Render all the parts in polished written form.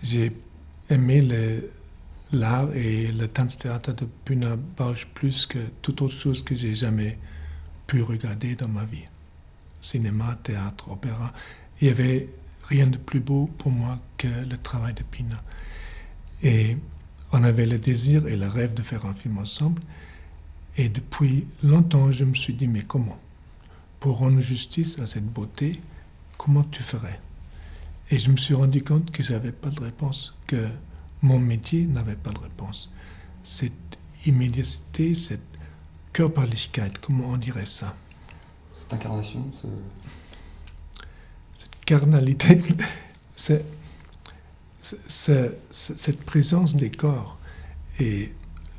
j'ai aimé l'art et le Tanztheater de Pina Bausch plus que toute autre chose que j'ai jamais pu regarder dans ma vie. Cinéma, théâtre, opéra. Il n'y avait rien de plus beau pour moi que le travail de Pina. Et on avait le désir et le rêve de faire un film ensemble. Et depuis longtemps, je me suis dit, mais comment? Pour rendre justice à cette beauté, comment tu ferais? Et je me suis rendu compte que je n'avais pas de réponse, que mon métier n'avait pas de réponse. Cette immédiateté, cette Körperlichkeit, comment on dirait ça? Cette incarnation, Cette carnalité, cette présence des corps et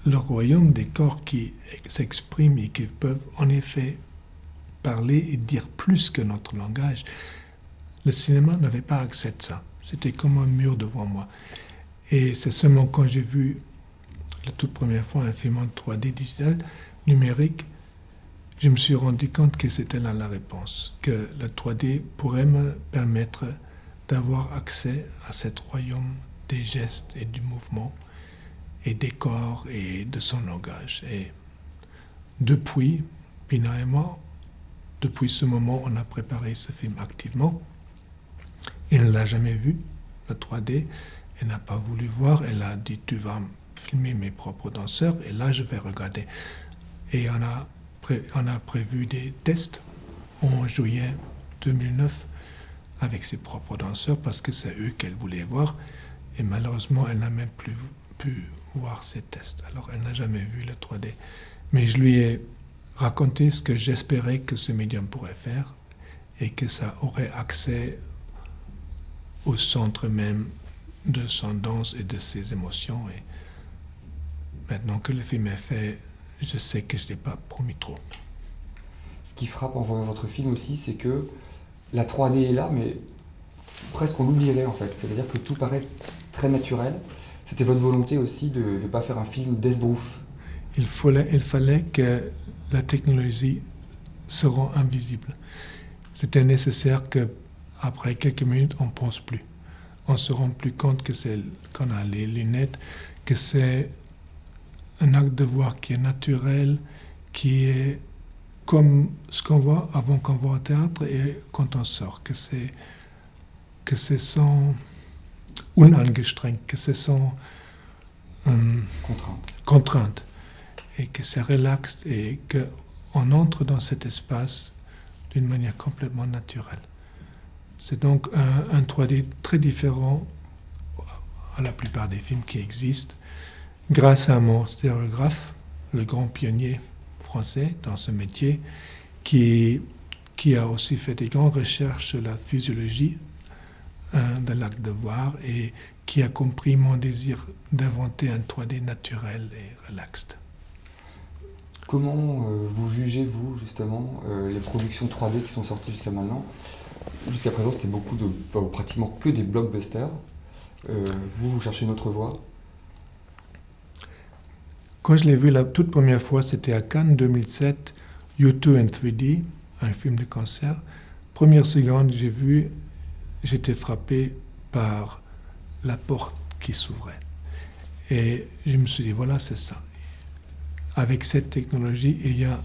le royaume des corps qui s'expriment et qui peuvent en effet parler et dire plus que notre langage. Le cinéma n'avait pas accès à ça. C'était comme un mur devant moi. Et c'est seulement quand j'ai vu la toute première fois un film en 3D digital, numérique, je me suis rendu compte que c'était là la réponse, que le 3D pourrait me permettre d'avoir accès à cet royaume des gestes et du mouvement, et des corps et de son langage. Et depuis, Pina et moi, depuis ce moment, on a préparé ce film activement. Elle ne l'a jamais vu, le 3D. Elle n'a pas voulu voir. Elle a dit, tu vas filmer mes propres danseurs, et là, je vais regarder. Et on a prévu des tests en juillet 2009 avec ses propres danseurs, parce que c'est eux qu'elle voulait voir. Et malheureusement, elle n'a même plus pu voir ces tests. Alors, elle n'a jamais vu le 3D. Mais je lui ai raconté ce que j'espérais que ce médium pourrait faire, et que ça aurait accès au centre même de son danse et de ses émotions. Et maintenant que le film est fait, je sais que je n'ai pas promis trop. Ce qui frappe en voyant votre film aussi, c'est que la 3D est là, mais presque on l'oublierait en fait. C'est-à-dire que tout paraît très naturel. C'était votre volonté aussi de ne pas faire un film d'esbrouf. Il fallait que la technologie se rende invisible. C'était nécessaire qu'après quelques minutes, on ne pense plus. On ne se rend plus compte qu'on a les lunettes, que c'est un acte de voir qui est naturel, qui est comme ce qu'on voit avant qu'on voit au théâtre et quand on sort, que c'est sans unangestrengt, que c'est sans contrainte, et que c'est relax et qu'on entre dans cet espace d'une manière complètement naturelle. C'est donc un 3D très différent à la plupart des films qui existent, grâce à mon stéréographe, le grand pionnier français dans ce métier, qui a aussi fait des grandes recherches sur la physiologie de l'acte de voir et qui a compris mon désir d'inventer un 3D naturel et relaxed. Comment vous jugez, vous, justement, les productions 3D qui sont sorties jusqu'à maintenant? Jusqu'à présent, c'était pratiquement que des blockbusters. Vous cherchez une autre voie? Quand je l'ai vu la toute première fois, c'était à Cannes 2007, U2 in 3D, un film de concert. Première seconde, j'étais frappé par la porte qui s'ouvrait. Et je me suis dit, voilà, c'est ça. Avec cette technologie, il y a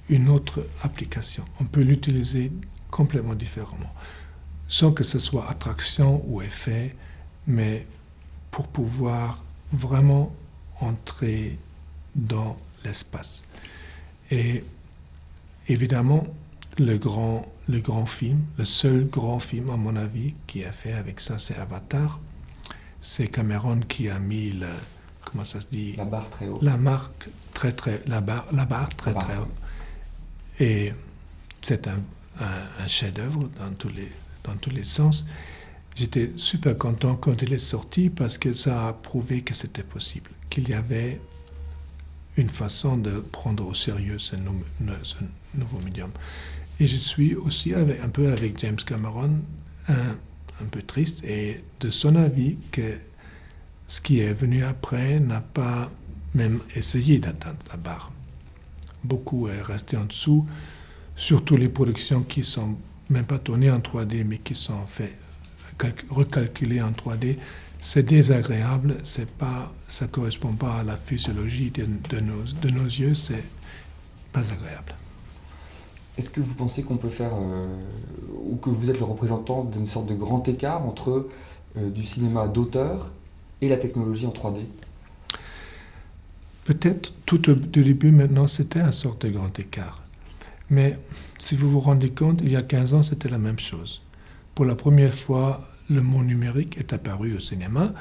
une autre application. On peut l'utiliser complètement différemment, sans que ce soit attraction ou effet, mais pour pouvoir vraiment entrer dans l'espace. Et évidemment, le grand film, le seul grand film, à mon avis, qui a fait avec ça, c'est Avatar. C'est Cameron qui a mis comment ça se dit? La barre très haut. La barre très haut. Et c'est un chef-d'œuvre dans tous les sens. J'étais super content quand il est sorti parce que ça a prouvé que c'était possible, qu'il y avait une façon de prendre au sérieux ce nouveau médium. Et je suis aussi un peu avec James Cameron, un peu triste, et de son avis que ce qui est venu après n'a pas même essayé d'atteindre la barre. Beaucoup est resté en dessous, surtout les productions qui sont même pas tournées en 3D, mais qui sont faites recalculé en 3D, c'est désagréable, ça ne correspond pas à la physiologie de nos yeux, c'est pas agréable. Est-ce que vous pensez qu'on peut faire, ou que vous êtes le représentant d'une sorte de grand écart entre du cinéma d'auteur et la technologie en 3D? Peut-être tout au début, maintenant, c'était un sorte de grand écart. Mais si vous vous rendez compte, il y a 15 ans, c'était la même chose. Pour la première fois, le mot numérique est apparu au cinéma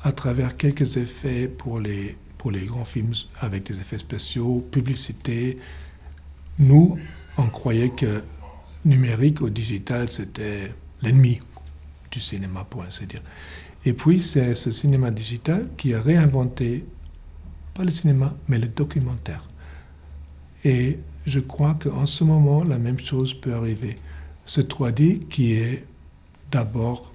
à travers quelques effets pour les grands films avec des effets spéciaux, publicité. Nous, on croyait que numérique ou digital, c'était l'ennemi du cinéma, pour ainsi dire. Et puis, c'est ce cinéma digital qui a réinventé, pas le cinéma, mais le documentaire. Et je crois qu'en ce moment, la même chose peut arriver. Ce 3D qui est d'abord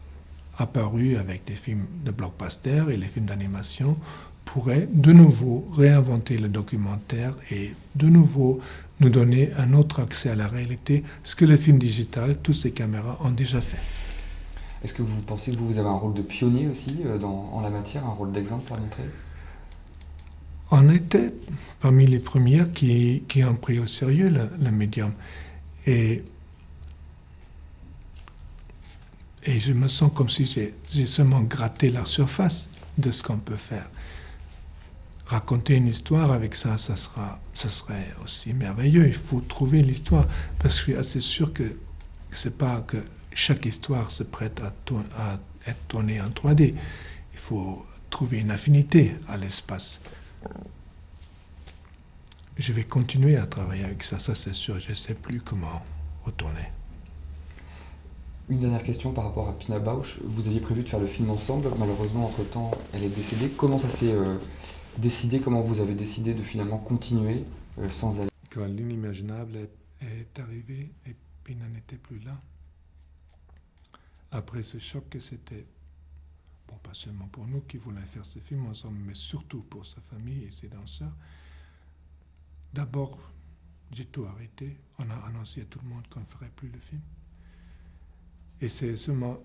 apparu avec des films de blockbuster et les films d'animation pourrait de nouveau réinventer le documentaire et de nouveau nous donner un autre accès à la réalité, ce que le film digital, toutes ces caméras ont déjà fait. Est-ce que vous pensez que vous avez un rôle de pionnier aussi en la matière, un rôle d'exemple à montrer? On était parmi les premières qui ont pris au sérieux le médium. Et je me sens comme si j'ai seulement gratté la surface de ce qu'on peut faire. Raconter une histoire avec ça serait aussi merveilleux. Il faut trouver l'histoire, parce que je suis assez sûr que c'est pas que chaque histoire se prête à être tournée en 3D. Il faut trouver une affinité à l'espace. Je vais continuer à travailler avec ça c'est sûr. Je ne sais plus comment retourner. Une dernière question par rapport à Pina Bausch. Vous aviez prévu de faire le film ensemble. Malheureusement, entre-temps, elle est décédée. Comment ça s'est décidé? Comment vous avez décidé de finalement continuer sans elle? Quand l'inimaginable est arrivé et Pina n'était plus là, après ce choc que c'était, bon, pas seulement pour nous qui voulions faire ce film ensemble, mais surtout pour sa famille et ses danseurs, d'abord, j'ai tout arrêté. On a annoncé à tout le monde qu'on ne ferait plus le film. Et c'est seulement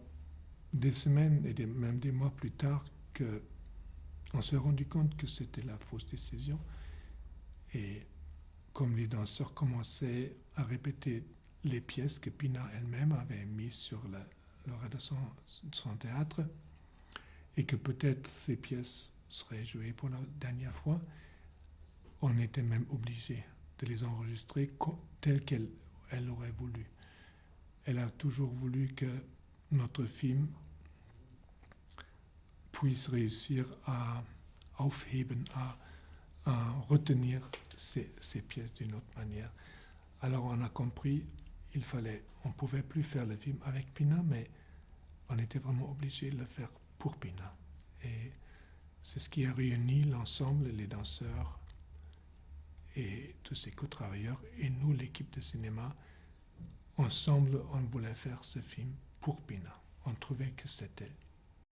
des semaines et même des mois plus tard qu'on s'est rendu compte que c'était la fausse décision. Et comme les danseurs commençaient à répéter les pièces que Pina elle-même avait mises sur le rez de son théâtre, et que peut-être ces pièces seraient jouées pour la dernière fois, on était même obligé de les enregistrer telles qu'elle aurait voulu. Elle a toujours voulu que notre film puisse réussir à aufheben, à retenir ces pièces d'une autre manière. Alors on a compris, on ne pouvait plus faire le film avec Pina, mais on était vraiment obligé de le faire pour Pina. Et c'est ce qui a réuni l'ensemble, les danseurs et tous ces co-travailleurs, et nous, l'équipe de cinéma. Ensemble, on voulait faire ce film pour Pina. On trouvait que c'était